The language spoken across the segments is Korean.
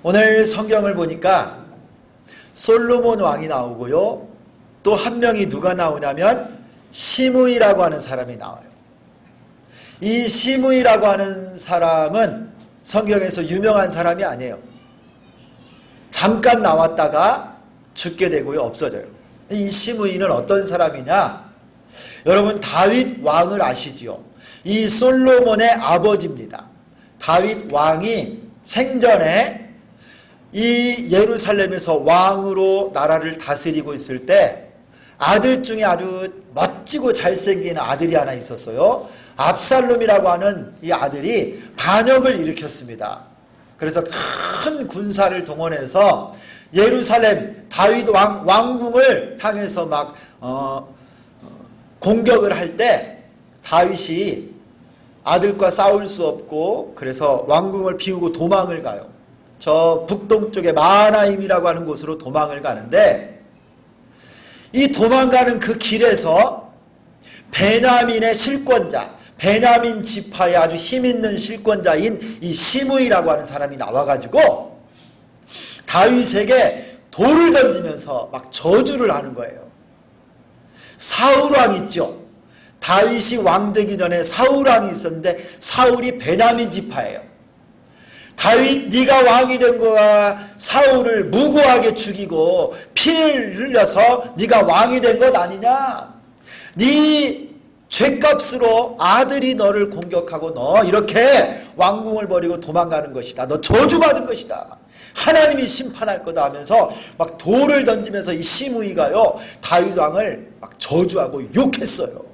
오늘 성경을 보니까 솔로몬 왕이 나오고요. 또 한 명이 누가 나오냐면 시므이라고 하는 사람이 나와요. 이 시므이라고 하는 사람은 성경에서 유명한 사람이 아니에요. 잠깐 나왔다가 죽게 되고요. 없어져요. 이 시므이는 어떤 사람이냐? 여러분 다윗 왕을 아시지요? 이 솔로몬의 아버지입니다. 다윗 왕이 생전에 이 예루살렘에서 왕으로 나라를 다스리고 있을 때 아들 중에 아주 멋지고 잘생긴 아들이 하나 있었어요. 압살롬이라고 하는 이 아들이 반역을 일으켰습니다. 그래서 큰 군사를 동원해서 예루살렘 다윗 왕궁을 향해서 막 공격을 할 때 다윗이 아들과 싸울 수 없고 그래서 왕궁을 비우고 도망을 가요. 저 북동쪽에 마하나임이라고 하는 곳으로 도망을 가는데 이 도망가는 그 길에서 베냐민의 실권자, 베냐민 지파의 아주 힘있는 실권자인 이 시므이라고 하는 사람이 나와가지고 다윗에게 돌을 던지면서 막 저주를 하는 거예요. 사울왕 있죠. 다윗이 왕 되기 전에 사울왕이 있었는데 사울이 베냐민 지파예요. 다윗 네가 왕이 된 거야. 사울을 무고하게 죽이고 피를 흘려서 네가 왕이 된 것 아니냐. 네 죄값으로 아들이 너를 공격하고 너 이렇게 왕궁을 버리고 도망가는 것이다. 너 저주받은 것이다. 하나님이 심판할 거다 하면서 막 돌을 던지면서 이 시므이가요 다윗 왕을 막 저주하고 욕했어요.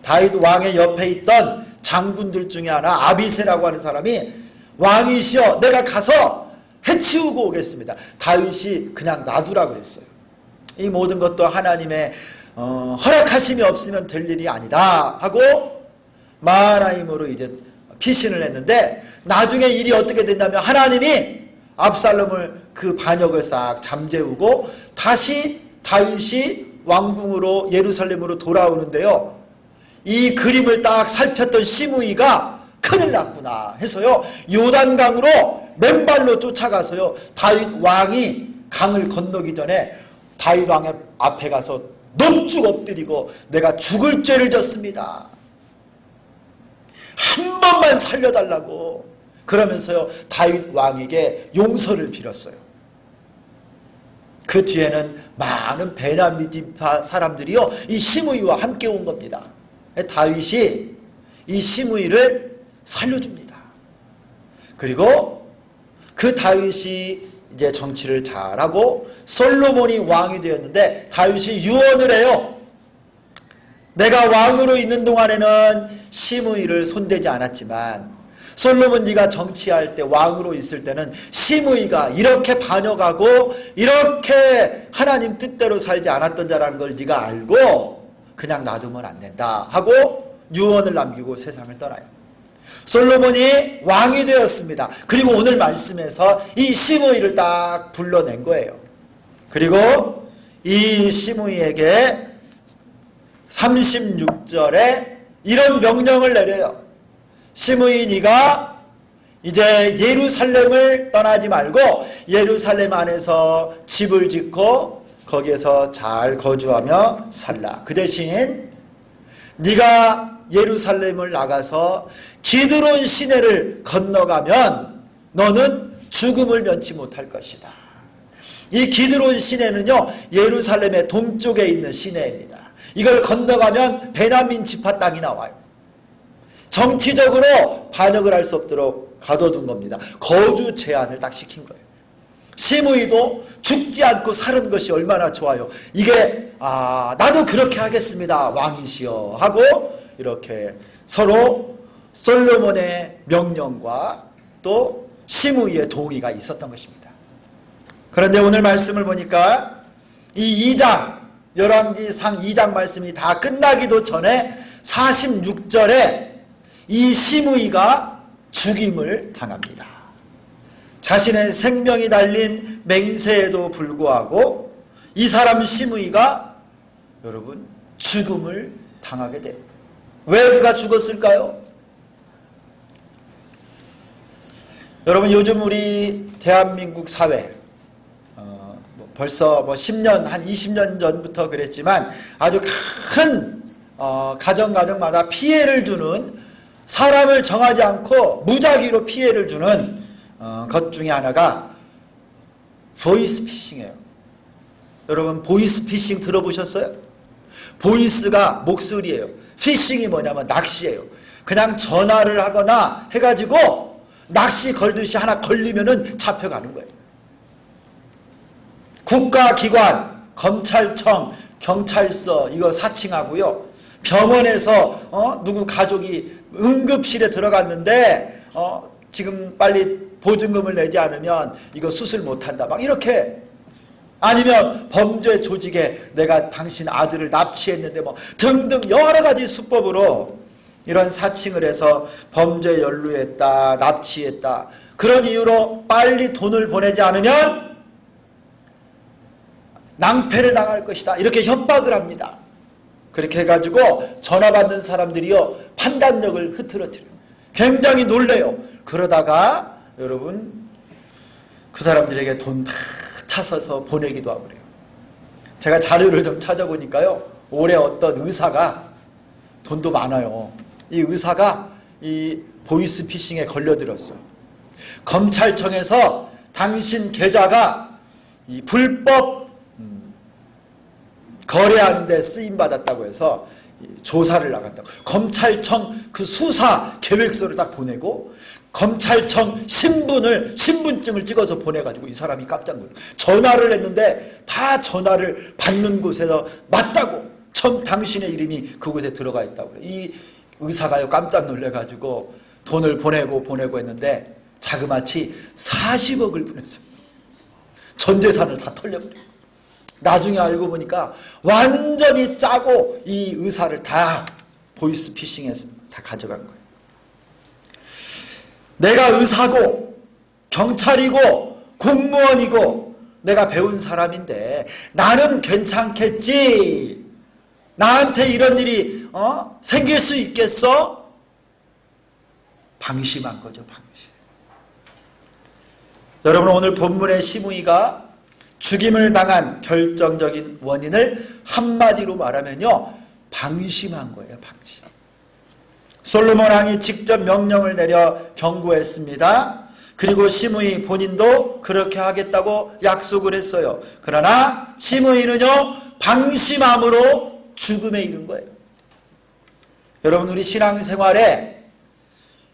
다윗 왕의 옆에 있던 장군들 중에 하나 아비새라고 하는 사람이 왕이시여 내가 가서 해치우고 오겠습니다. 다윗이 그냥 놔두라고 그랬어요. 이 모든 것도 하나님의 허락하심이 없으면 될 일이 아니다 하고 마하나임으로 이제 피신을 했는데 나중에 일이 어떻게 됐냐면 하나님이 압살롬을 그 반역을 싹 잠재우고 다시 다윗이 왕궁으로 예루살렘으로 돌아오는데요. 이 그림을 딱 살폈던 시므이가 큰일 났구나 해서요. 요단강으로 맨발로 쫓아가서요. 다윗 왕이 강을 건너기 전에 다윗 왕의 앞에 가서 넙죽 엎드리고 내가 죽을 죄를 졌습니다. 한 번만 살려달라고 그러면서요. 다윗 왕에게 용서를 빌었어요. 그 뒤에는 많은 베냐민 지파 사람들이요. 이 시므이와 함께 온 겁니다. 다윗이 이 시므이를 살려줍니다. 그리고 그 다윗이 이제 정치를 잘하고 솔로몬이 왕이 되었는데 다윗이 유언을 해요. 내가 왕으로 있는 동안에는 시므이를 손대지 않았지만 솔로몬 네가 정치할 때 왕으로 있을 때는 시므이가 이렇게 반역하고 이렇게 하나님 뜻대로 살지 않았던 자라는 걸 네가 알고 그냥 놔두면 안 된다 하고 유언을 남기고 세상을 떠나요. 솔로몬이 왕이 되었습니다. 그리고 오늘 말씀에서 이 시므이를 딱 불러낸 거예요. 그리고 이 시므이에게 36절에 이런 명령을 내려요. 시므이 네가 이제 예루살렘을 떠나지 말고 예루살렘 안에서 집을 짓고 거기에서 잘 거주하며 살라. 그 대신 네가 예루살렘을 나가서 기드론 시내를 건너가면 너는 죽음을 면치 못할 것이다. 이 기드론 시내는요 예루살렘의 동쪽에 있는 시내입니다. 이걸 건너가면 베냐민 지파 땅이 나와요. 정치적으로 반역을 할 수 없도록 가둬둔 겁니다. 거주 제한을 딱 시킨 거예요. 시므이도 죽지 않고 사는 것이 얼마나 좋아요. 이게 나도 그렇게 하겠습니다. 왕이시여 하고 이렇게 서로 솔로몬의 명령과 또 시므이의 동의가 있었던 것입니다. 그런데 오늘 말씀을 보니까 이 2장 열왕기상 2장 말씀이 다 끝나기도 전에 46절에 이 시므이가 죽임을 당합니다. 자신의 생명이 달린 맹세에도 불구하고 이 사람 시므이가 여러분 죽음을 당하게 돼요. 왜 그가 죽었을까요? 여러분 요즘 우리 대한민국 사회 벌써 10년 한 20년 전부터 그랬지만 아주 큰 가정마다 피해를 주는, 사람을 정하지 않고 무작위로 피해를 주는 것 중에 하나가 보이스피싱이에요. 여러분 보이스피싱 들어보셨어요? 보이스가 목소리예요. 피싱이 뭐냐면 낚시예요. 그냥 전화를 하거나 해가지고 낚시 걸듯이 하나 걸리면은 잡혀가는 거예요. 국가기관, 검찰청, 경찰서 이거 사칭하고요. 병원에서 누구 가족이 응급실에 들어갔는데 지금 빨리 보증금을 내지 않으면 이거 수술 못한다 막 이렇게, 아니면 범죄 조직에 내가 당신 아들을 납치했는데 뭐 등등 여러 가지 수법으로 이런 사칭을 해서 범죄 연루했다, 납치했다, 그런 이유로 빨리 돈을 보내지 않으면 낭패를 당할 것이다 이렇게 협박을 합니다. 그렇게 해가지고 전화 받는 사람들이요 판단력을 흐트러뜨려요. 굉장히 놀래요. 그러다가 여러분 그 사람들에게 돈 다 찾아서 보내기도 하고 그래요. 제가 자료를 좀 찾아보니까요, 올해 어떤 의사가, 돈도 많아요, 이 의사가 이 보이스피싱에 걸려들었어. 검찰청에서 당신 계좌가 이 불법 거래하는 데 쓰임받았다고 해서 조사를 나간다고. 검찰청 그 수사 계획서를 딱 보내고 검찰청 신분증을 찍어서 보내가지고 이 사람이 깜짝 놀라요. 전화를 했는데 다 전화를 받는 곳에서 맞다고, 처음 당신의 이름이 그곳에 들어가 있다고 그래요. 이 의사가요 깜짝 놀래가지고 돈을 보내고 했는데 자그마치 40억을 보냈어요. 전 재산을 다 털려버려요. 나중에 알고 보니까 완전히 짜고 이 의사를 다 보이스피싱해서 다 가져간 거예요. 내가 의사고 경찰이고 공무원이고 내가 배운 사람인데 나는 괜찮겠지, 나한테 이런 일이 생길 수 있겠어? 방심한 거죠, 방심. 여러분 오늘 본문의 시므이가 죽임을 당한 결정적인 원인을 한마디로 말하면요, 방심한 거예요, 방심. 솔로몬 왕이 직접 명령을 내려 경고했습니다. 그리고 시므이 본인도 그렇게 하겠다고 약속을 했어요. 그러나 시므이는요 방심함으로 죽음에 이른 거예요. 여러분 우리 신앙생활에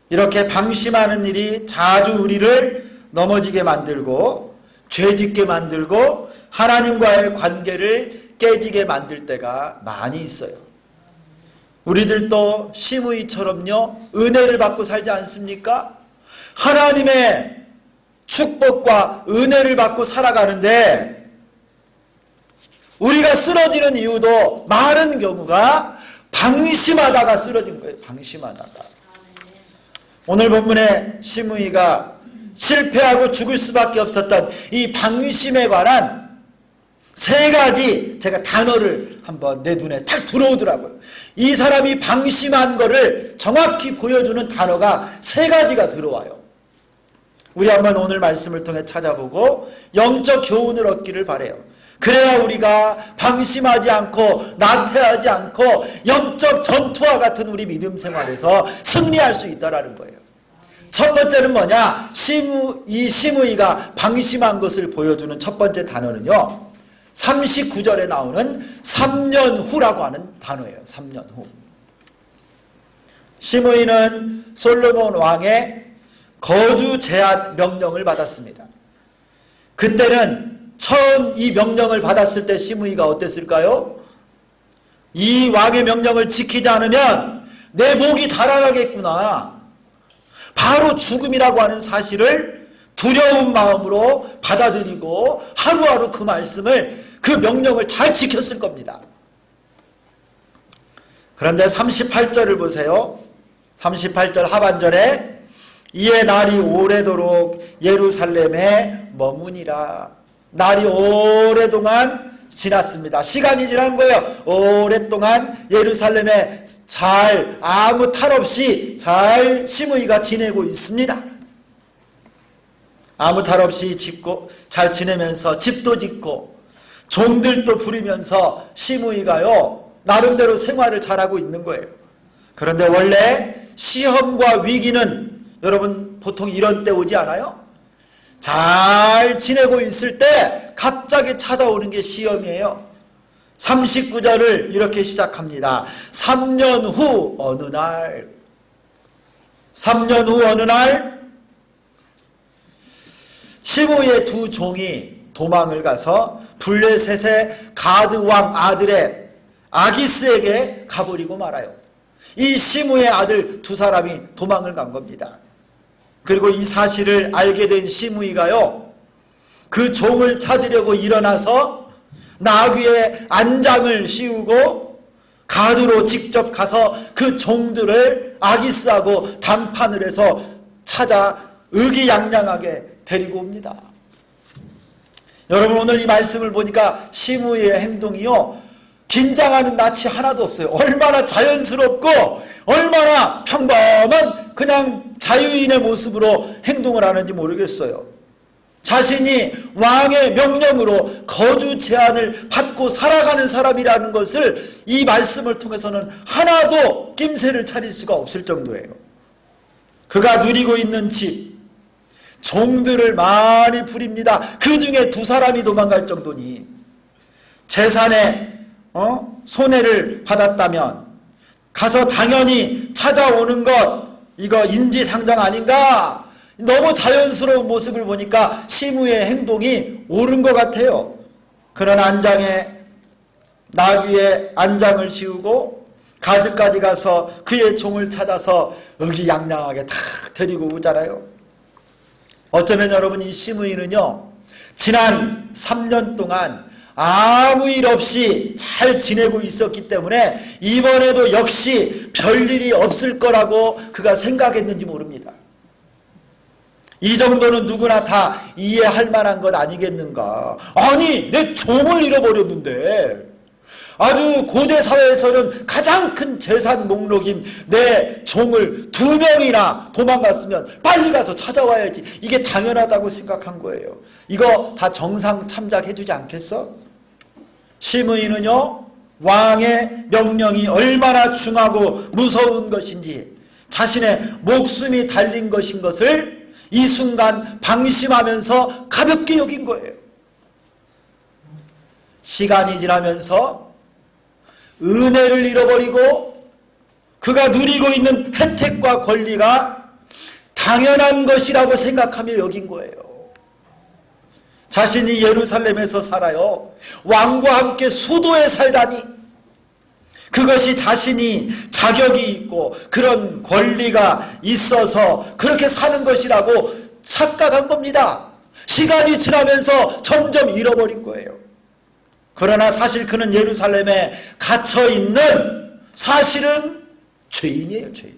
이렇게 방심하는 일이 자주 우리를 넘어지게 만들고 죄짓게 만들고 하나님과의 관계를 깨지게 만들 때가 많이 있어요. 우리들도 시므이처럼요 은혜를 받고 살지 않습니까? 하나님의 축복과 은혜를 받고 살아가는데 우리가 쓰러지는 이유도 많은 경우가 방심하다가 쓰러진 거예요. 방심하다가. 오늘 본문에 시므이가 실패하고 죽을 수밖에 없었던 이 방심에 관한 3가지 제가 단어를 한번 내 눈에 탁 들어오더라고요. 이 사람이 방심한 거를 정확히 보여주는 단어가 3가지가 들어와요. 우리 한번 오늘 말씀을 통해 찾아보고 영적 교훈을 얻기를 바라요. 그래야 우리가 방심하지 않고 나태하지 않고 영적 전투와 같은 우리 믿음 생활에서 승리할 수 있다는 거예요. 첫 번째는 뭐냐? 이 시므이가 방심한 것을 보여주는 첫 번째 단어는요 39절에 나오는 3년 후라고 하는 단어예요. 3년 후. 시므이는 솔로몬 왕의 거주 제한 명령을 받았습니다. 그때는 처음 이 명령을 받았을 때 시므이가 어땠을까요? 이 왕의 명령을 지키지 않으면 내 목이 달아나겠구나, 바로 죽음이라고 하는 사실을 두려운 마음으로 받아들이고 하루하루 그 말씀을, 그 명령을 잘 지켰을 겁니다. 그런데 38절을 보세요. 38절 하반절에 이에 날이 오래도록 예루살렘에 머무니라. 날이 오랫동안 지났습니다. 시간이 지난 거예요. 오랫동안 예루살렘에 잘 아무 탈 없이 잘 시므이가 지내고 있습니다. 아무 탈 없이 짓고 잘 지내면서 집도 짓고 종들도 부리면서 시므이가요 나름대로 생활을 잘하고 있는 거예요. 그런데 원래 시험과 위기는 여러분 보통 이런 때 오지 않아요? 잘 지내고 있을 때 갑자기 찾아오는 게 시험이에요. 39절을 이렇게 시작합니다. 3년 후 어느 날 3년 후 어느 날 시므이의 두 종이 도망을 가서 블레셋의 가드 왕 아들의 아기스에게 가버리고 말아요. 이 시므이의 아들 두 사람이 도망을 간 겁니다. 그리고 이 사실을 알게 된 시므이가요 그 종을 찾으려고 일어나서 나귀의 안장을 씌우고 가드로 직접 가서 그 종들을 아기스하고 담판을 해서 찾아 의기양양하게 데리고 옵니다. 여러분 오늘 이 말씀을 보니까 시므이의 행동이요 긴장하는 낯이 하나도 없어요. 얼마나 자연스럽고 얼마나 평범한 그냥 자유인의 모습으로 행동을 하는지 모르겠어요. 자신이 왕의 명령으로 거주 제한을 받고 살아가는 사람이라는 것을 이 말씀을 통해서는 하나도 낌새를 차릴 수가 없을 정도예요. 그가 누리고 있는 집, 종들을 많이 부립니다. 그 중에 두 사람이 도망갈 정도니 재산에 손해를 받았다면 가서 당연히 찾아오는 것 이거 인지상정 아닌가? 너무 자연스러운 모습을 보니까 시므이의 행동이 옳은 것 같아요. 그런 안장에 나귀의 안장을 씌우고 가드까지 가서 그의 종을 찾아서 의기양양하게 탁 데리고 오잖아요. 어쩌면 여러분 이 시므이는요 지난 3년 동안 아무 일 없이 잘 지내고 있었기 때문에 이번에도 역시 별일이 없을 거라고 그가 생각했는지 모릅니다. 이 정도는 누구나 다 이해할 만한 것 아니겠는가. 아니 내 종을 잃어버렸는데 아주 고대 사회에서는 가장 큰 재산 목록인 내 종을 2명이나 도망갔으면 빨리 가서 찾아와야지. 이게 당연하다고 생각한 거예요. 이거 다 정상 참작해주지 않겠어? 시므이는요 왕의 명령이 얼마나 중하고 무서운 것인지 자신의 목숨이 달린 것인 것을 이 순간 방심하면서 가볍게 여긴 거예요. 시간이 지나면서 은혜를 잃어버리고 그가 누리고 있는 혜택과 권리가 당연한 것이라고 생각하며 여긴 거예요. 자신이 예루살렘에서 살아요. 왕과 함께 수도에 살다니 그것이 자신이 자격이 있고 그런 권리가 있어서 그렇게 사는 것이라고 착각한 겁니다. 시간이 지나면서 점점 잃어버린 거예요. 그러나 사실 그는 예루살렘에 갇혀있는 사실은 죄인이에요. 죄인.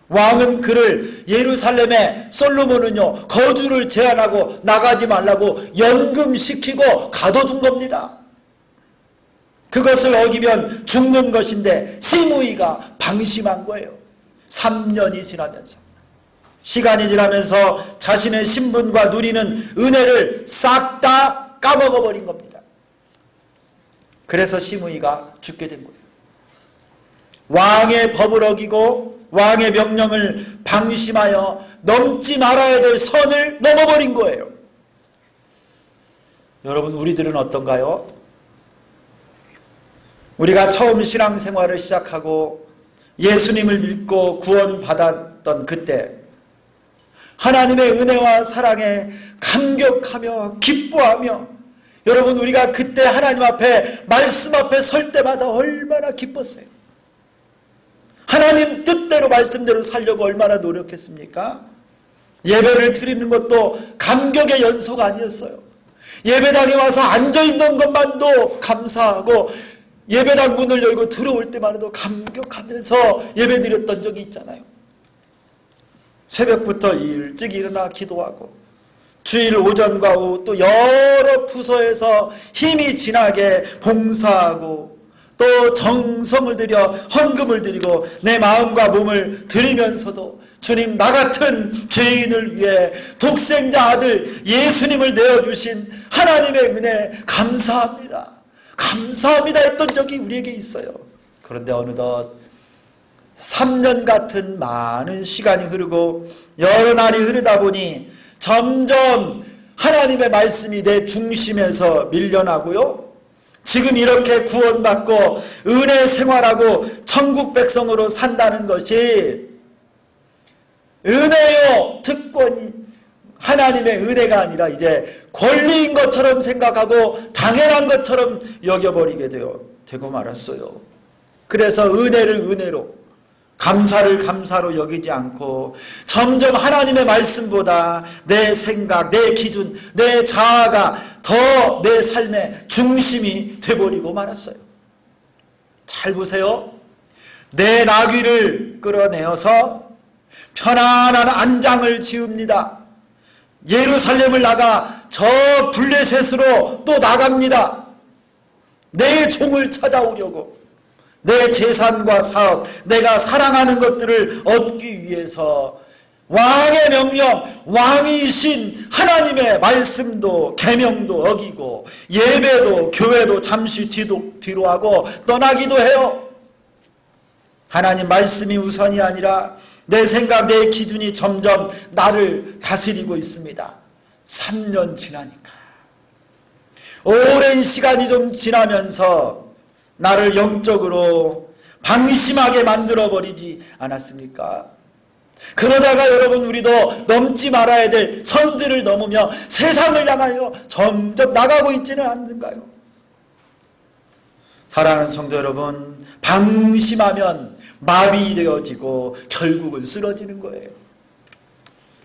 왕은 그를 예루살렘에 솔로몬은요 거주를 제한하고 나가지 말라고 연금시키고 가둬둔 겁니다. 그것을 어기면 죽는 것인데 시므이가 방심한 거예요. 3년이 지나면서 시간이 지나면서 자신의 신분과 누리는 은혜를 싹 다 까먹어버린 겁니다. 그래서 시므이가 죽게 된 거예요. 왕의 법을 어기고 왕의 명령을 방심하여 넘지 말아야 될 선을 넘어버린 거예요. 여러분 우리들은 어떤가요? 우리가 처음 신앙생활을 시작하고 예수님을 믿고 구원받았던 그때 하나님의 은혜와 사랑에 감격하며 기뻐하며 여러분 우리가 그때 하나님 앞에 말씀 앞에 설 때마다 얼마나 기뻤어요. 하나님 뜻대로 말씀대로 살려고 얼마나 노력했습니까? 예배를 드리는 것도 감격의 연속 아니었어요. 예배당에 와서 앉아있는 것만도 감사하고 예배당 문을 열고 들어올 때만도 감격하면서 예배 드렸던 적이 있잖아요. 새벽부터 일찍 일어나 기도하고 주일 오전과 오후 또 여러 부서에서 힘이 지나게 봉사하고 또 또 정성을 들여 헌금을 드리고 내 마음과 몸을 드리면서도 주님, 나 같은 죄인을 위해 독생자 아들 예수님을 내어주신 하나님의 은혜 감사합니다. 감사합니다 했던 적이 우리에게 있어요. 그런데 어느덧 3년 같은 많은 시간이 흐르고 여러 날이 흐르다 보니 점점 하나님의 말씀이 내 중심에서 밀려나고요. 지금 이렇게 구원받고 은혜 생활하고 천국 백성으로 산다는 것이 은혜요 특권이 하나님의 은혜가 아니라 이제 권리인 것처럼 생각하고 당연한 것처럼 여겨버리게 되고 말았어요. 그래서 은혜를 은혜로, 감사를 감사로 여기지 않고 점점 하나님의 말씀보다 내 생각, 내 기준, 내 자아가 더 내 삶의 중심이 돼버리고 말았어요. 잘 보세요. 내 나귀를 끌어내어서 편안한 안장을 지읍니다. 예루살렘을 나가 저 블레셋으로 또 나갑니다. 내 종을 찾아오려고, 내 재산과 사업, 내가 사랑하는 것들을 얻기 위해서 왕의 명령, 왕이신 하나님의 말씀도 계명도 어기고 예배도 교회도 잠시 뒤로 하고 떠나기도 해요. 하나님 말씀이 우선이 아니라 내 생각, 내 기준이 점점 나를 다스리고 있습니다. 3년 지나니까. 오랜 시간이 좀 지나면서 나를 영적으로 방심하게 만들어버리지 않았습니까? 그러다가 여러분, 우리도 넘지 말아야 될 선들을 넘으며 세상을 향하여 점점 나가고 있지는 않는가요? 사랑하는 성도 여러분, 방심하면 마비되어지고 결국은 쓰러지는 거예요.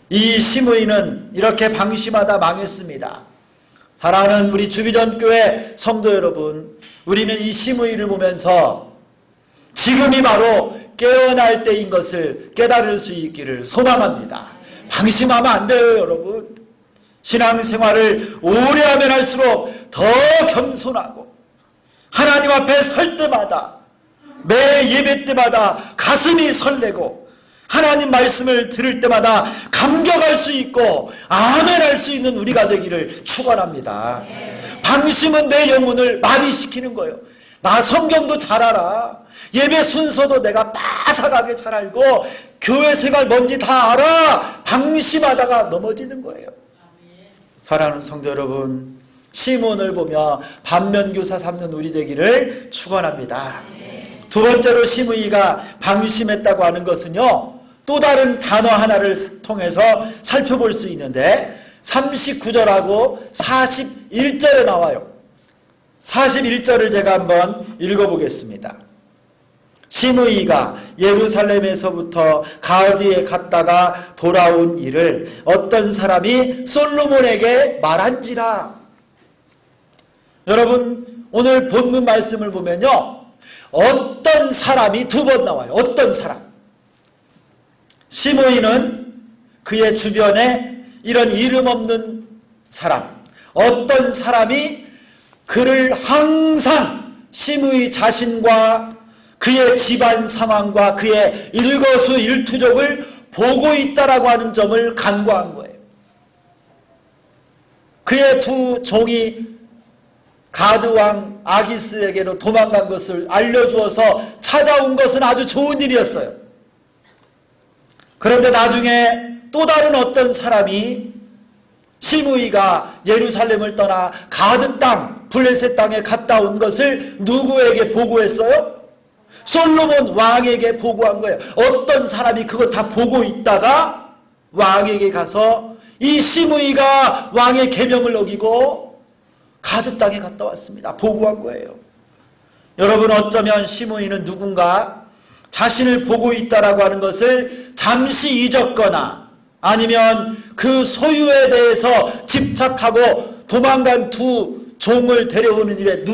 이 시므이는 이렇게 방심하다 망했습니다. 사랑하는 우리 주비전교회 성도 여러분, 우리는 이 시므이를 보면서 지금이 바로 깨어날 때인 것을 깨달을 수 있기를 소망합니다. 방심하면 안 돼요, 여러분. 신앙생활을 오래 하면 할수록 더 겸손하고 하나님 앞에 설 때마다, 매 예배 때마다 가슴이 설레고 하나님 말씀을 들을 때마다 감격할 수 있고 아멘할 수 있는 우리가 되기를 축원합니다. 방심은 내 영혼을 마비시키는 거예요. 나 성경도 잘 알아. 예배 순서도 내가 빠삭하게 잘 알고 교회 생활 뭔지 다 알아. 방심하다가 넘어지는 거예요. 사랑하는 성도 여러분, 시몬을 보며 반면교사 삼는 우리 되기를 축원합니다. 두 번째로 시므이가 방심했다고 하는 것은요, 또 다른 단어 하나를 통해서 살펴볼 수 있는데 39절하고 41절에 나와요. 41절을 제가 한번 읽어보겠습니다. 시므이가 예루살렘에서부터 가드에 갔다가 돌아온 일을 어떤 사람이 솔로몬에게 말한지라. 여러분, 오늘 본문 말씀을 보면요, 어떤 사람이 두 번 나와요. 어떤 사람. 시므이는 그의 주변에 이런 이름 없는 사람, 어떤 사람이 그를 항상 시므이 자신과 그의 집안 상황과 그의 일거수일투족을 보고 있다라고 하는 점을 간과한 거예요. 그의 두 종이 가드왕 아기스에게로 도망간 것을 알려주어서 찾아온 것은 아주 좋은 일이었어요. 그런데 나중에 또 다른 어떤 사람이 시므이가 예루살렘을 떠나 가드 땅, 블레셋 땅에 갔다 온 것을 누구에게 보고했어요? 솔로몬 왕에게 보고한 거예요. 어떤 사람이 그거 다 보고 있다가 왕에게 가서 이 시므이가 왕의 계명을 어기고 가드 땅에 갔다 왔습니다. 보고한 거예요. 여러분, 어쩌면 시므이는 누군가 자신을 보고 있다라고 하는 것을 잠시 잊었거나 아니면 그 소유에 대해서 집착하고 도망간 두 종을 데려오는 일에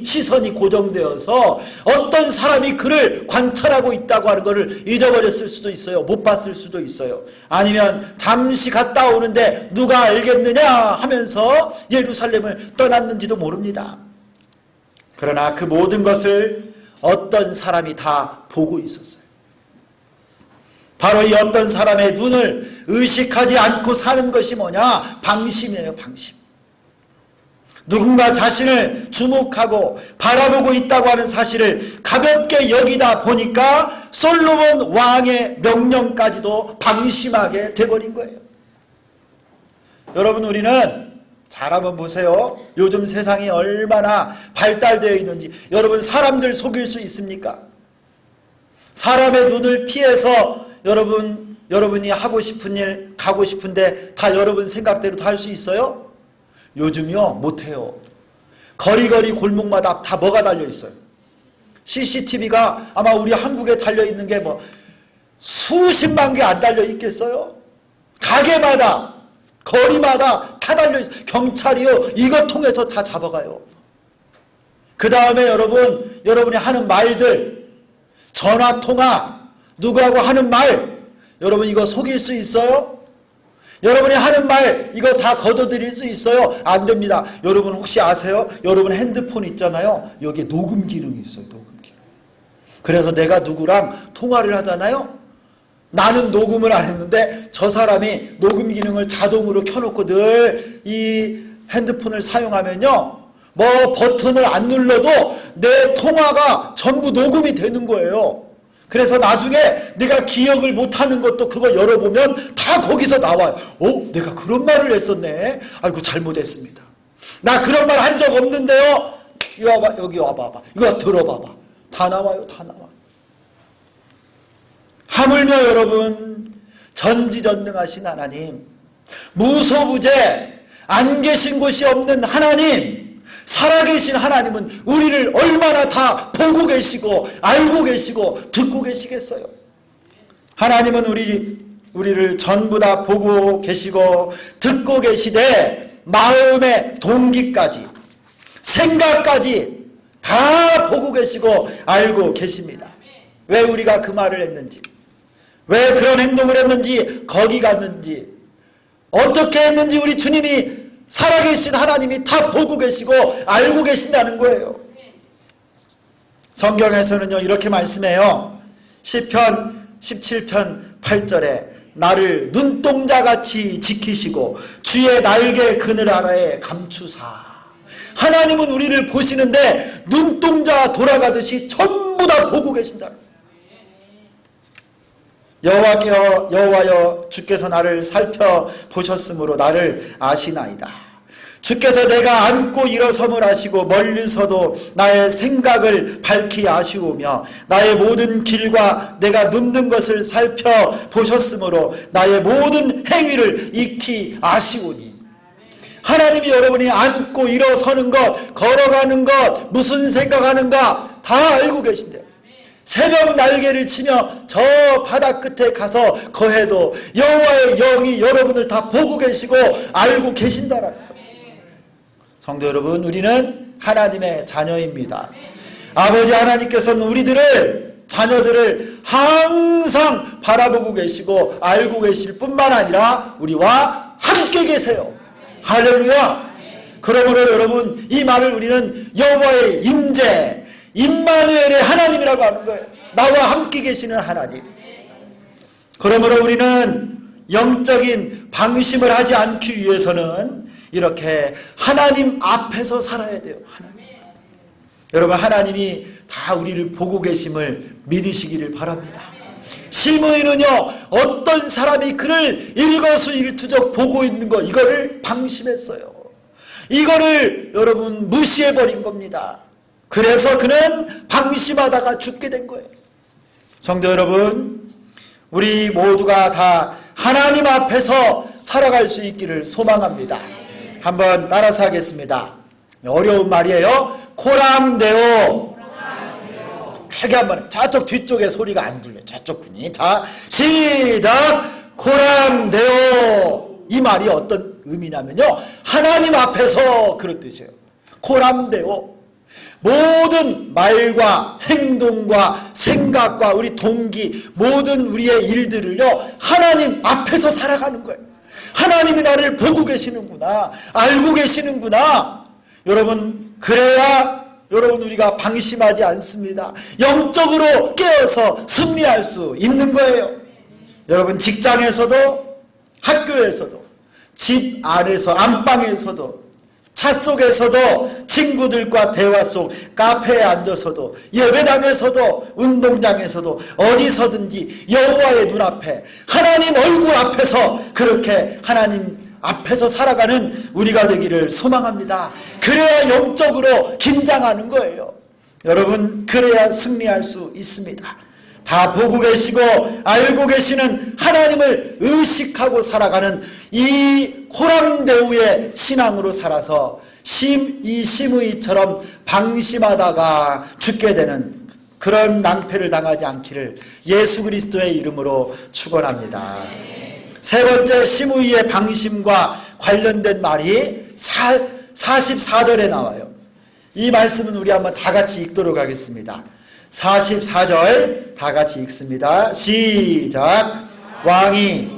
시선이 고정되어서 어떤 사람이 그를 관찰하고 있다고 하는 것을 잊어버렸을 수도 있어요. 못 봤을 수도 있어요. 아니면 잠시 갔다 오는데 누가 알겠느냐 하면서 예루살렘을 떠났는지도 모릅니다. 그러나 그 모든 것을 어떤 사람이 다 보고 있었어요. 바로 이 어떤 사람의 눈을 의식하지 않고 사는 것이 뭐냐? 방심이에요, 방심. 누군가 자신을 주목하고 바라보고 있다고 하는 사실을 가볍게 여기다 보니까 솔로몬 왕의 명령까지도 방심하게 돼버린 거예요. 여러분, 우리는 잘 한번 보세요. 요즘 세상이 얼마나 발달되어 있는지. 여러분, 사람들 속일 수 있습니까? 사람의 눈을 피해서 여러분이 하고 싶은 일, 가고 싶은데 다 여러분 생각대로 다 할 수 있어요? 요즘요, 못해요. 거리거리 골목마다 다 뭐가 달려있어요? CCTV가 아마 우리 한국에 달려있는 게 뭐 수십만 개 안 달려있겠어요? 가게마다, 거리마다 다 달려있어요. 경찰이요, 이것 통해서 다 잡아가요. 그 다음에 여러분이 하는 말들, 전화통화, 누구하고 하는 말, 여러분 이거 속일 수 있어요? 여러분이 하는 말 이거 다 거둬들일 수 있어요? 안 됩니다. 여러분 혹시 아세요? 여러분 핸드폰 있잖아요. 여기에 녹음 기능이 있어요. 녹음 기능. 그래서 내가 누구랑 통화를 하잖아요. 나는 녹음을 안 했는데 저 사람이 녹음 기능을 자동으로 켜놓고 늘 이 핸드폰을 사용하면요, 뭐 버튼을 안 눌러도 내 통화가 전부 녹음이 되는 거예요. 그래서 나중에 내가 기억을 못하는 것도 그거 열어보면 다 거기서 나와요. 내가 그런 말을 했었네. 아이고, 잘못했습니다. 나 그런 말 한 적 없는데요. 이거 와봐, 여기 와봐봐. 이거 들어봐봐. 다 나와요, 다 나와. 하물며 여러분, 전지전능하신 하나님, 무소부재, 안 계신 곳이 없는 하나님, 살아계신 하나님은 우리를 얼마나 다 보고 계시고 알고 계시고 듣고 계시겠어요. 하나님은 우리를 전부 다 보고 계시고 듣고 계시되 마음의 동기까지, 생각까지 다 보고 계시고 알고 계십니다. 왜 우리가 그 말을 했는지, 왜 그런 행동을 했는지, 거기 갔는지, 어떻게 했는지 우리 주님이, 살아계신 하나님이 다 보고 계시고 알고 계신다는 거예요. 성경에서는요, 이렇게 말씀해요. 시편 17편 8절에 나를 눈동자같이 지키시고 주의 날개 그늘 아래에 감추사. 하나님은 우리를 보시는데 눈동자 돌아가듯이 전부 다 보고 계신다는 거예요. 여호와여, 주께서 나를 살펴보셨으므로 나를 아시나이다. 주께서 내가 앉고 일어섬을 아시고 멀리서도 나의 생각을 밝히 아시오며 나의 모든 길과 내가 눕는 것을 살펴보셨으므로 나의 모든 행위를 익히 아시오니. 하나님이 여러분이 앉고 일어서는 것, 걸어가는 것, 무슨 생각하는가 다 알고 계신대요. 새벽 날개를 치며 저 바다 끝에 가서 거해도 여호와의 영이 여러분을 다 보고 계시고 알고 계신다라는 거예요. 성도 여러분, 우리는 하나님의 자녀입니다. 아버지 하나님께서는 자녀들을 항상 바라보고 계시고 알고 계실 뿐만 아니라 우리와 함께 계세요. 할렐루야. 그러므로 여러분, 이 말을 우리는 여호와의 임재, 임마누엘의 하나님이라고 하는 거예요. 나와 함께 계시는 하나님. 그러므로 우리는 영적인 방심을 하지 않기 위해서는 이렇게 하나님 앞에서 살아야 돼요. 하나님. 여러분, 하나님이 다 우리를 보고 계심을 믿으시기를 바랍니다. 심의는요, 어떤 사람이 그를 일거수일투족 보고 있는 거, 이거를 방심했어요. 이거를 여러분 무시해버린 겁니다. 그래서 그는 방심하다가 죽게 된 거예요. 성도 여러분, 우리 모두가 다 하나님 앞에서 살아갈 수 있기를 소망합니다. 한번 따라서 하겠습니다. 어려운 말이에요. 코람데오. 크게 한번, 저쪽 뒤쪽에 소리가 안 들려요. 저쪽 분이. 자, 시작. 코람데오. 이 말이 어떤 의미냐면요, 하나님 앞에서 그런 뜻이에요. 코람데오. 모든 말과 행동과 생각과 우리 동기, 모든 우리의 일들을요, 하나님 앞에서 살아가는 거예요. 하나님이 나를 보고 계시는구나, 알고 계시는구나. 여러분, 그래야 여러분 우리가 방심하지 않습니다. 영적으로 깨어서 승리할 수 있는 거예요. 여러분 직장에서도 학교에서도 집 안에서 안방에서도 차 속에서도 친구들과 대화 속 카페에 앉아서도 예배당에서도 운동장에서도 어디서든지 여호와의 눈앞에 하나님 얼굴 앞에서 그렇게 하나님 앞에서 살아가는 우리가 되기를 소망합니다. 그래야 영적으로 긴장하는 거예요. 여러분 그래야 승리할 수 있습니다. 다 보고 계시고 알고 계시는 하나님을 의식하고 살아가는 이 호람대우의 신앙으로 살아서 이 시므이처럼 방심하다가 죽게 되는 그런 낭패를 당하지 않기를 예수 그리스도의 이름으로 축원합니다. 세 번째 시므이의 방심과 관련된 말이 44절에 나와요. 이 말씀은 우리 한번 다 같이 읽도록 하겠습니다. 44절 다 같이 읽습니다. 시작. 왕이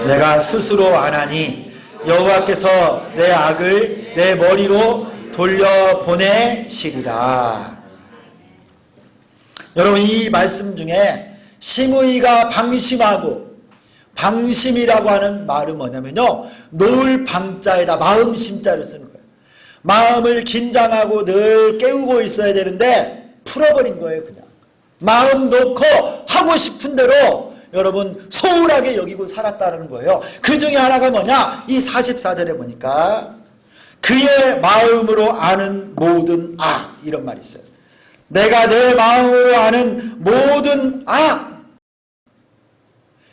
내가 스스로 안 하니 여호와께서 내 악을 내 머리로 돌려보내시리라. 여러분 이 말씀 중에 시므이가 방심하고 방심이라고 하는 말은 뭐냐면요, 놓을 방자에다 마음 심자를 쓰는 거예요. 마음을 긴장하고 늘 깨우고 있어야 되는데 풀어버린 거예요. 그냥 마음 놓고 하고 싶은 대로 여러분 소홀하게 여기고 살았다는 거예요. 그 중에 하나가 뭐냐, 이 44절에 보니까 그의 마음으로 아는 모든 악, 이런 말이 있어요. 내가 내 마음으로 아는 모든 악.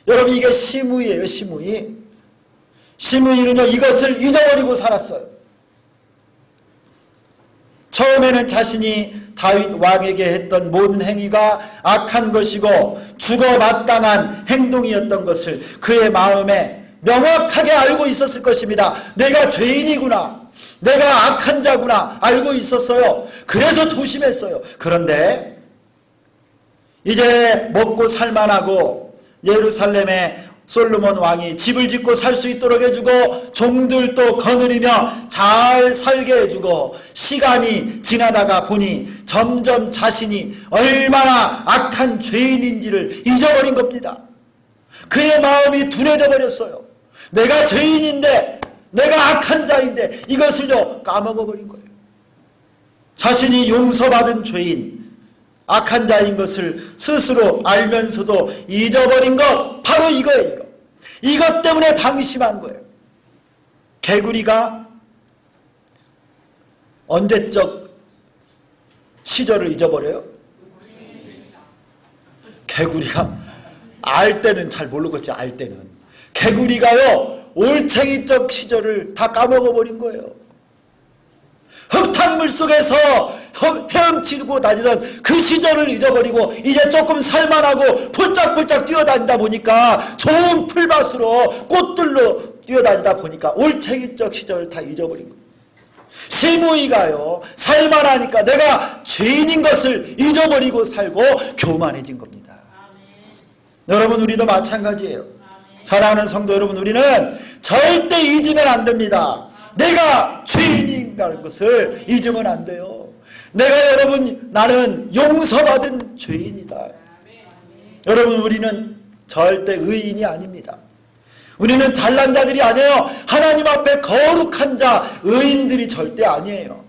여러분 이게 시므이예요. 시므이는요 이것을 잊어버리고 살았어요. 처음에는 자신이 다윗 왕에게 했던 모든 행위가 악한 것이고 죽어 마땅한 행동이었던 것을 그의 마음에 명확하게 알고 있었을 것입니다. 내가 죄인이구나, 내가 악한 자구나 알고 있었어요. 그래서 조심했어요. 그런데 이제 먹고 살만하고 예루살렘에 솔로몬 왕이 집을 짓고 살 수 있도록 해주고 종들도 거느리며 잘 살게 해주고 시간이 지나다가 보니 점점 자신이 얼마나 악한 죄인인지를 잊어버린 겁니다. 그의 마음이 둔해져 버렸어요. 내가 죄인인데, 내가 악한 자인데 이것을요 까먹어버린 거예요. 자신이 용서받은 죄인, 악한 자인 것을 스스로 알면서도 잊어버린 것, 바로 이거예요. 이것 때문에 방심한 거예요. 개구리가 언제적 시절을 잊어버려요? 개구리가 알 때는 잘 모르겠지. 알 때는 개구리가요 올챙이적 시절을 다 까먹어버린 거예요. 흙탕물 속에서 헤엄치고 다니던 그 시절을 잊어버리고 이제 조금 살만하고 폴짝폴짝 뛰어다니다 보니까 좋은 풀밭으로 꽃들로 뛰어다니다 보니까 올챙이적 시절을 다 잊어버린 거예요. 시므이가요 살만하니까 내가 죄인인 것을 잊어버리고 살고 교만해진 겁니다. 여러분 우리도 마찬가지예요. 사랑하는 성도 여러분, 우리는 절대 잊으면 안 됩니다. 내가 죄인이라는 것을 잊으면 안 돼요. 내가 여러분 나는 용서받은 죄인이다. 여러분 우리는 절대 의인이 아닙니다. 우리는 잘난 자들이 아니에요. 하나님 앞에 거룩한 자 의인들이 절대 아니에요.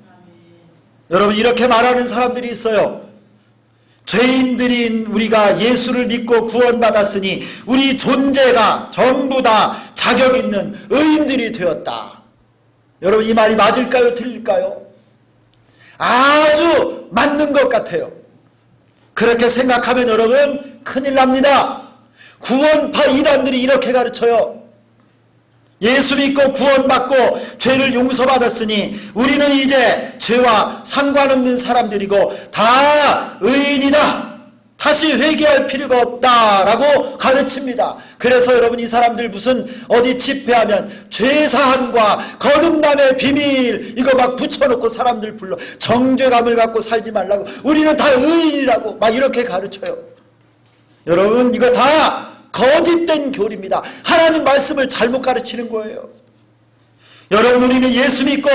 여러분 이렇게 말하는 사람들이 있어요. 죄인들인 우리가 예수를 믿고 구원받았으니 우리 존재가 전부 다 자격 있는 의인들이 되었다. 여러분 이 말이 맞을까요? 틀릴까요? 아주 맞는 것 같아요. 그렇게 생각하면 여러분 큰일 납니다. 구원파 이단들이 이렇게 가르쳐요. 예수 믿고 구원받고 죄를 용서받았으니 우리는 이제 죄와 상관없는 사람들이고 다 의인이다. 다시 회개할 필요가 없다라고 가르칩니다. 그래서 여러분 이 사람들 무슨 어디 집회하면 죄사함과 거듭남의 비밀 이거 막 붙여놓고 사람들 불러 정죄감을 갖고 살지 말라고, 우리는 다 의인이라고 막 이렇게 가르쳐요. 여러분 이거 다 거짓된 교리입니다. 하나님 말씀을 잘못 가르치는 거예요. 여러분, 우리는 예수 믿고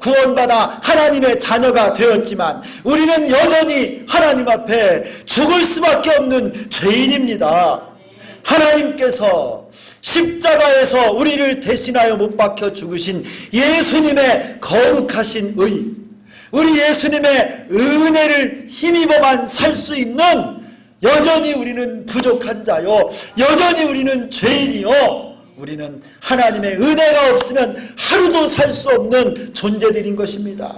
구원받아 하나님의 자녀가 되었지만 우리는 여전히 하나님 앞에 죽을 수밖에 없는 죄인입니다. 하나님께서 십자가에서 우리를 대신하여 못 박혀 죽으신 예수님의 거룩하신 의, 우리 예수님의 은혜를 힘입어만 살 수 있는, 여전히 우리는 부족한 자요, 여전히 우리는 죄인이요, 우리는 하나님의 은혜가 없으면 하루도 살 수 없는 존재들인 것입니다.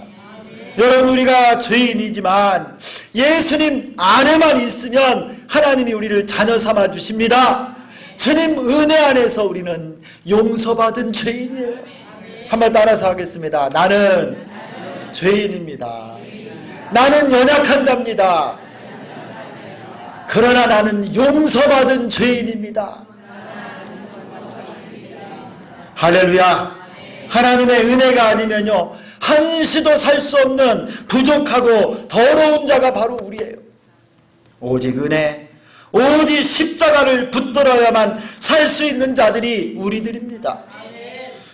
여러분, 우리가 죄인이지만 예수님 안에만 있으면 하나님이 우리를 자녀 삼아 주십니다. 주님 은혜 안에서 우리는 용서받은 죄인이에요. 한번 따라서 하겠습니다. 나는 죄인입니다. 나는 연약한 자입니다. 그러나 나는 용서받은 죄인입니다. 할렐루야. 하나님의 은혜가 아니면요, 한시도 살 수 없는 부족하고 더러운 자가 바로 우리예요. 오직 은혜, 오직 십자가를 붙들어야만 살 수 있는 자들이 우리들입니다.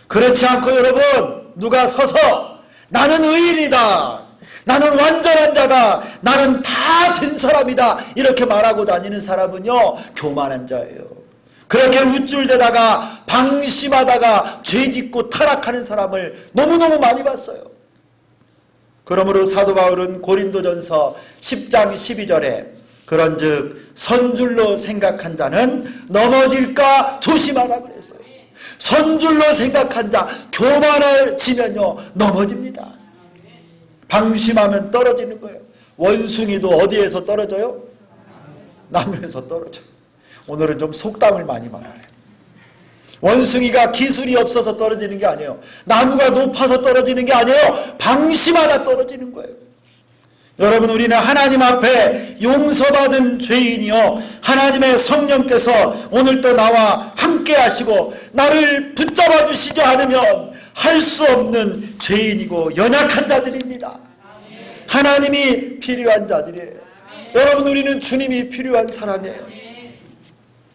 그렇지 않고 여러분, 누가 서서 나는 의인이다, 나는 완전한 자다, 나는 다 된 사람이다, 이렇게 말하고 다니는 사람은요, 교만한 자예요. 그렇게 우쭐대다가 방심하다가 죄짓고 타락하는 사람을 너무너무 많이 봤어요. 그러므로 사도 바울은 고린도전서 10장 12절에 그런즉 선줄로 생각한 자는 넘어질까 조심하라 그랬어요. 선줄로 생각한 자, 교만해지면요 넘어집니다. 방심하면 떨어지는 거예요. 원숭이도 어디에서 떨어져요? 나무에서 떨어져요. 오늘은 좀 속담을 많이 말하네요. 원숭이가 기술이 없어서 떨어지는 게 아니에요. 나무가 높아서 떨어지는 게 아니에요. 방심하다 떨어지는 거예요. 여러분, 우리는 하나님 앞에 용서받은 죄인이요, 하나님의 성령께서 오늘도 나와 함께 하시고 나를 붙잡아 주시지 않으면 할 수 없는 죄인이고 연약한 자들입니다. 하나님이 필요한 자들이에요. 여러분, 우리는 주님이 필요한 사람이에요.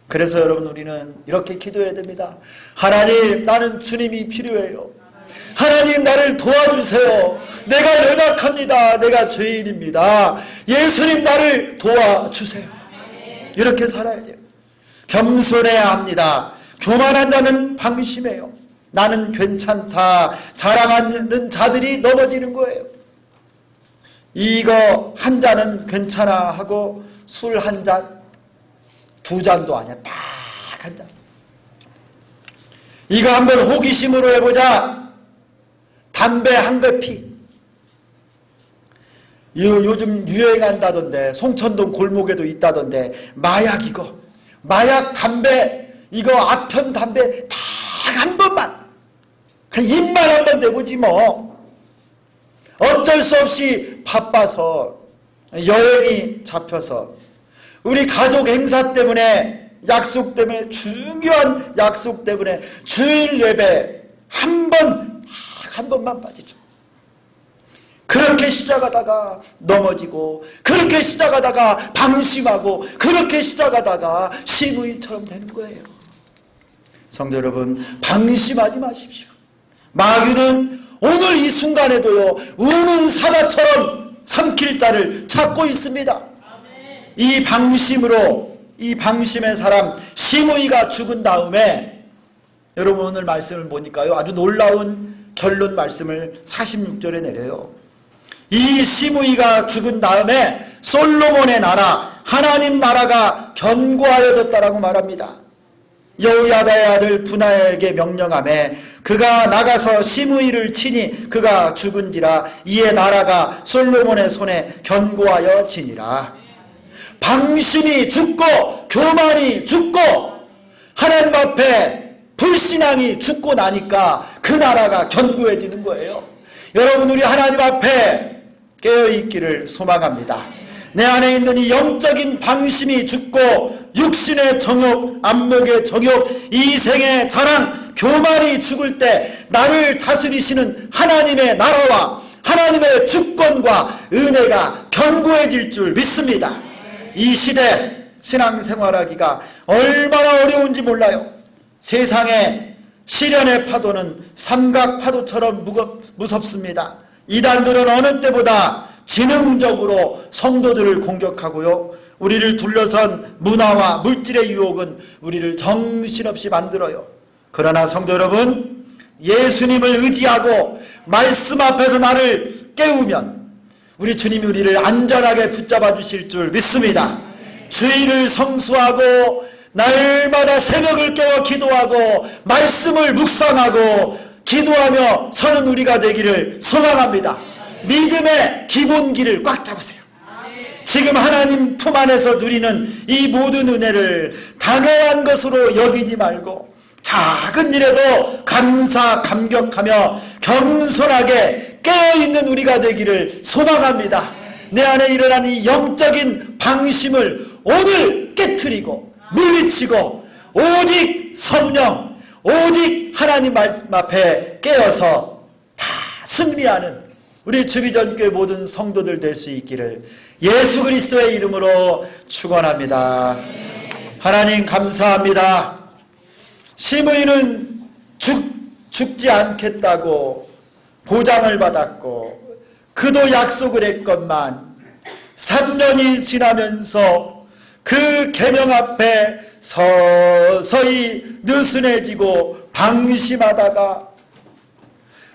그래서 여러분, 우리는 이렇게 기도해야 됩니다. 하나님, 나는 주님이 필요해요. 하나님, 나를 도와주세야. 내가 연약합니다. 내가 죄인입니다. 예수님, 나를 도와주세요. 이렇게 살아야 돼요. 겸손해야 합니다. 교만한 자는 방심해요. 나는 괜찮다 자랑하는 자들이 넘어지는 거예요. 이거 한 잔은 괜찮아 하고 술 한 잔, 두 잔도 아니야. 딱 한 잔. 이거 한번 호기심으로 해보자. 담배 한 개 피. 요즘 유행한다던데, 송천동 골목에도 있다던데, 마약 이거. 마약 담배, 이거 아편 담배 딱 한 번만. 그냥 입만 한번 대보지 뭐. 어쩔 수 없이 바빠서, 여행이 잡혀서, 우리 가족 행사 때문에, 약속 때문에, 중요한 약속 때문에 주일 예배 한 번만 빠지죠. 그렇게 시작하다가 넘어지고, 그렇게 시작하다가 방심하고, 그렇게 시작하다가 심의처럼 되는 거예요. 성도 여러분, 방심하지 마십시오. 마귀는 오늘 이 순간에도요, 우는 사자처럼 삼킬 자를 찾고 있습니다. 이 방심으로, 이 방심의 사람 심의가 죽은 다음에, 여러분 오늘 말씀을 보니까요, 아주 놀라운 결론 말씀을 46절에 내려요. 이 심의가 죽은 다음에 솔로몬의 나라, 하나님 나라가 견고하여졌다라고 말합니다. 여호야다의 아들 분하에게 명령하매 그가 나가서 심의를 치니 그가 죽은지라. 이에 나라가 솔로몬의 손에 견고하여지니라. 방심이 죽고 교만이 죽고 하나님 앞에 불신앙이 죽고 나니까 그 나라가 견고해지는 거예요. 여러분, 우리 하나님 앞에 깨어있기를 소망합니다. 내 안에 있는 이 영적인 방심이 죽고 육신의 정욕, 안목의 정욕, 이생의 자랑, 교만이 죽을 때 나를 다스리시는 하나님의 나라와 하나님의 주권과 은혜가 견고해질 줄 믿습니다. 이 시대 신앙생활하기가 얼마나 어려운지 몰라요. 세상에 시련의 파도는 삼각 파도처럼 무섭습니다. 이단들은 어느 때보다 지능적으로 성도들을 공격하고요, 우리를 둘러선 문화와 물질의 유혹은 우리를 정신없이 만들어요. 그러나 성도 여러분, 예수님을 의지하고 말씀 앞에서 나를 깨우면 우리 주님이 우리를 안전하게 붙잡아 주실 줄 믿습니다. 주일을 성수하고 날마다 새벽을 깨워 기도하고 말씀을 묵상하고 기도하며 서는 우리가 되기를 소망합니다. 믿음의 기본기를 꽉 잡으세요. 지금 하나님 품 안에서 누리는 이 모든 은혜를 당연한 것으로 여기지 말고 작은 일에도 감격하며 겸손하게 깨어있는 우리가 되기를 소망합니다. 내 안에 일어난 이 영적인 방심을 오늘 깨트리고 물리치고 오직 성령, 오직 하나님 말씀 앞에 깨어서 다 승리하는 우리 주비전교회 모든 성도들 될 수 있기를 예수 그리스도의 이름으로 축원합니다. 하나님 감사합니다. 시므이는 죽지 않겠다고 보장을 받았고 그도 약속을 했건만 3년이 지나면서 그 계명 앞에 서서히 느슨해지고 방심하다가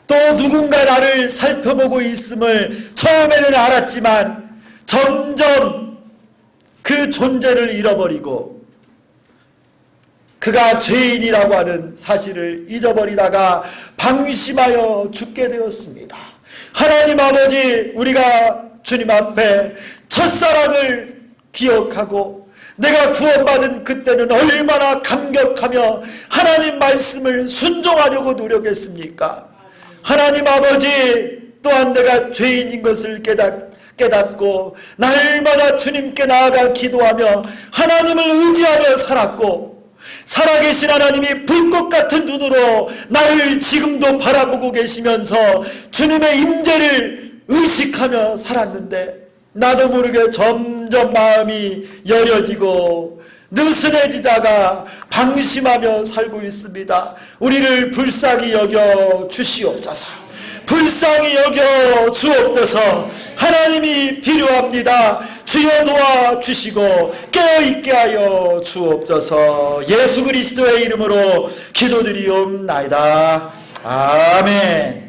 또 누군가 나를 살펴보고 있음을 처음에는 알았지만 점점 그 존재를 잃어버리고 그가 죄인이라고 하는 사실을 잊어버리다가 방심하여 죽게 되었습니다. 하나님 아버지, 우리가 주님 앞에 첫사랑을 기억하고 내가 구원받은 그때는 얼마나 감격하며 하나님 말씀을 순종하려고 노력했습니까? 하나님 아버지, 또한 내가 죄인인 것을 깨닫고 날마다 주님께 나아가 기도하며 하나님을 의지하며 살았고 살아계신 하나님이 불꽃 같은 눈으로 나를 지금도 바라보고 계시면서 주님의 임재를 의식하며 살았는데 나도 모르게 점점 마음이 여려지고 느슨해지다가 방심하며 살고 있습니다. 우리를 불쌍히 여겨 주시옵소서. 불쌍히 여겨 주옵소서. 하나님이 필요합니다. 주여 도와주시고 깨어있게 하여 주옵소서. 예수 그리스도의 이름으로 기도드리옵나이다. 아멘.